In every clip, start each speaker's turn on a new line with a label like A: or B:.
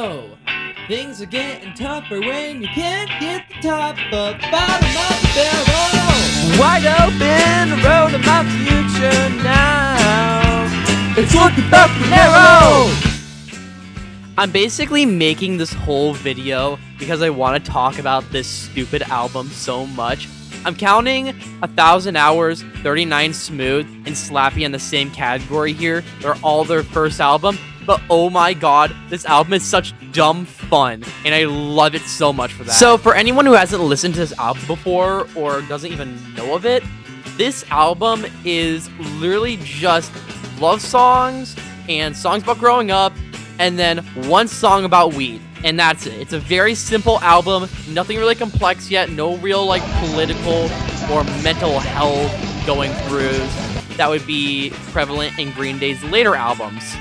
A: Narrow. Things are getting tougher when you can't get the top of the bottom of the barrel. Wide open the road of my future now. It's looking fucking narrow. I'm basically making this whole video because I want to talk about this stupid album so much. I'm counting 1,000 Hours, 39 Smooth, and Slappy in the same category here. They're all their first album, but oh my god, this album is such dumb fun, and I love it so much for that. So for anyone who hasn't listened to this album before, or doesn't even know of it, this album is literally just love songs, and songs about growing up, and then one song about weed. And that's it. It's a very simple album, nothing really complex yet, no real like political or mental health going throughs that would be prevalent in Green Day's later albums.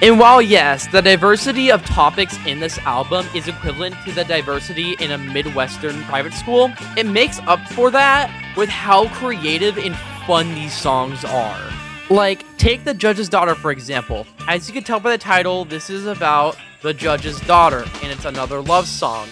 A: And while yes, the diversity of topics in this album is equivalent to the diversity in a Midwestern private school, it makes up for that with how creative and fun these songs are. Like, take The Judge's Daughter for example. As you can tell by the title, this is about the judge's daughter, and it's another love song.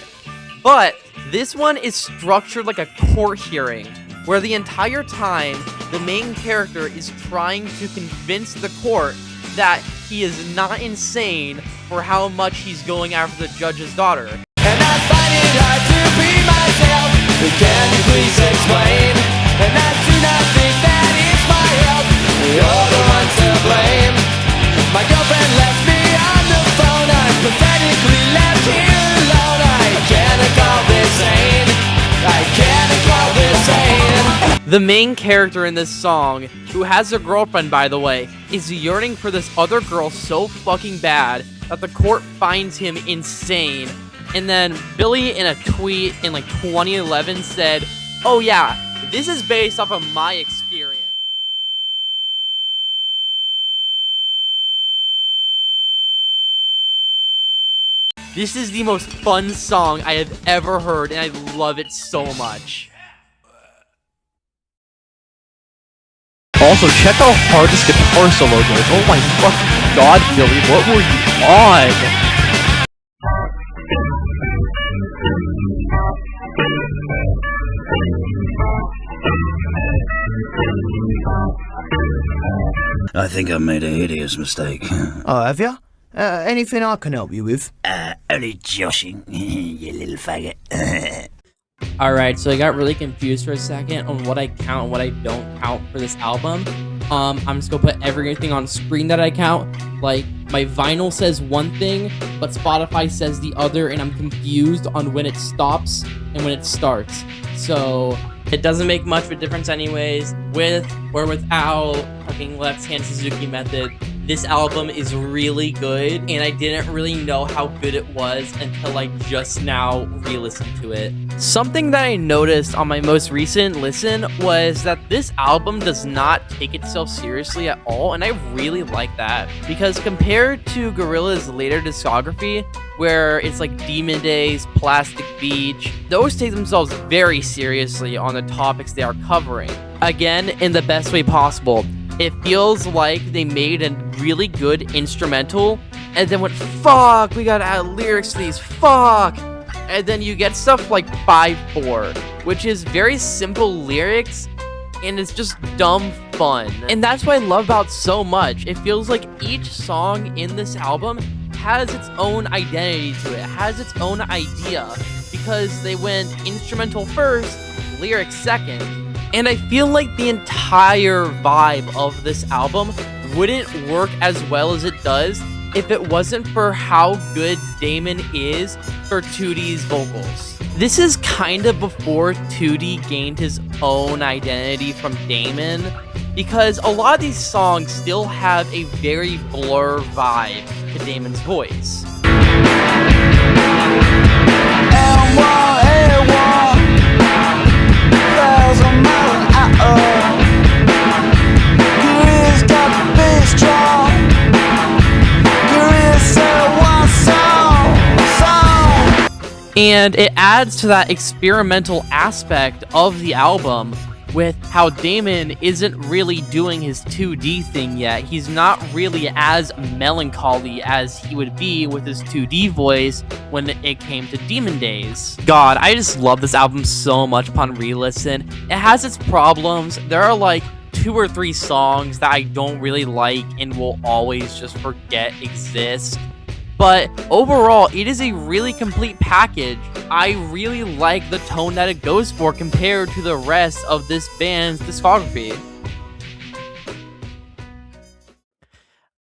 A: But this one is structured like a court hearing, where the entire time, the main character is trying to convince the court that he is not insane for how much he's going after the judge's daughter.
B: And I find it hard to be myself. Can you please explain? And I do not think that it's my help. You're the one to blame. My girlfriend left me on the phone. I'm pathetically left here alone. I can't call this sane. I can't call this sane.
A: The main character in this song, who has a girlfriend by the way, is yearning for this other girl so fucking bad that the court finds him insane. And then Billy in a tweet in like 2011 said, "Oh yeah, this is based off of my experience." This is the most fun song I have ever heard, and I love it so much. Also, check how hard this guitar solo goes. Oh my fucking god, Billy, what were you on?
C: I think I made a hideous mistake.
D: Oh, have you? Anything I can help you with?
C: Only joshing, you little faggot.
A: Alright, so I got really confused for a second on what I count and what I don't count for this album. I'm just gonna put everything on screen that I count. Like, my vinyl says one thing, but Spotify says the other, and I'm confused on when it stops and when it starts. So, it doesn't make much of a difference anyways, with or without fucking Left Hand Suzuki Method. This album is really good, and I didn't really know how good it was until I just now re-listened to it. Something that I noticed on my most recent listen was that this album does not take itself seriously at all, and I really like that. Because compared to Gorillaz' later discography, where it's like Demon Days, Plastic Beach, those take themselves very seriously on the topics they are covering. Again, in the best way possible. It feels like they made a really good instrumental and then went, fuck, we gotta add lyrics to these, fuck. And then you get stuff like 5-4, which is very simple lyrics and it's just dumb fun. And that's what I love about it so much. It feels like each song in this album has its own identity to it, has its own idea, because they went instrumental first, lyrics second. And I feel like the entire vibe of this album wouldn't work as well as it does if it wasn't for how good Damon is for 2D's vocals. This is kind of before 2D gained his own identity from Damon, because a lot of these songs still have a very Blur vibe to Damon's voice. And it adds to that experimental aspect of the album with how Damon isn't really doing his 2D thing yet. He's not really as melancholy as he would be with his 2D voice when it came to Demon Days. God, I just love this album so much upon re-listen. It has its problems. There are like 2 or 3 songs that I don't really like and will always just forget exist. But overall, it is a really complete package. I really like the tone that it goes for compared to the rest of this band's discography.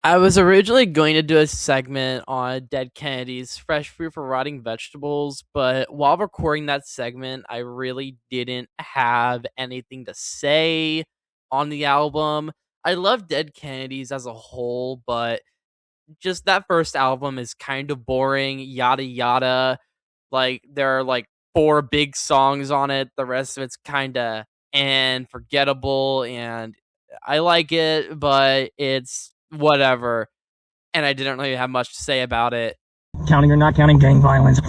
A: I was originally going to do a segment on Dead Kennedys, Fresh Fruit for Rotting Vegetables, but while recording that segment, I really didn't have anything to say on the album. I love Dead Kennedys as a whole, but just that first album is kind of boring, yada yada. Like, there are like 4 big songs on it. The rest of it's kind of and forgettable, and I like it, but it's whatever. And I didn't really have much to say about it.
E: Counting or not counting gang violence.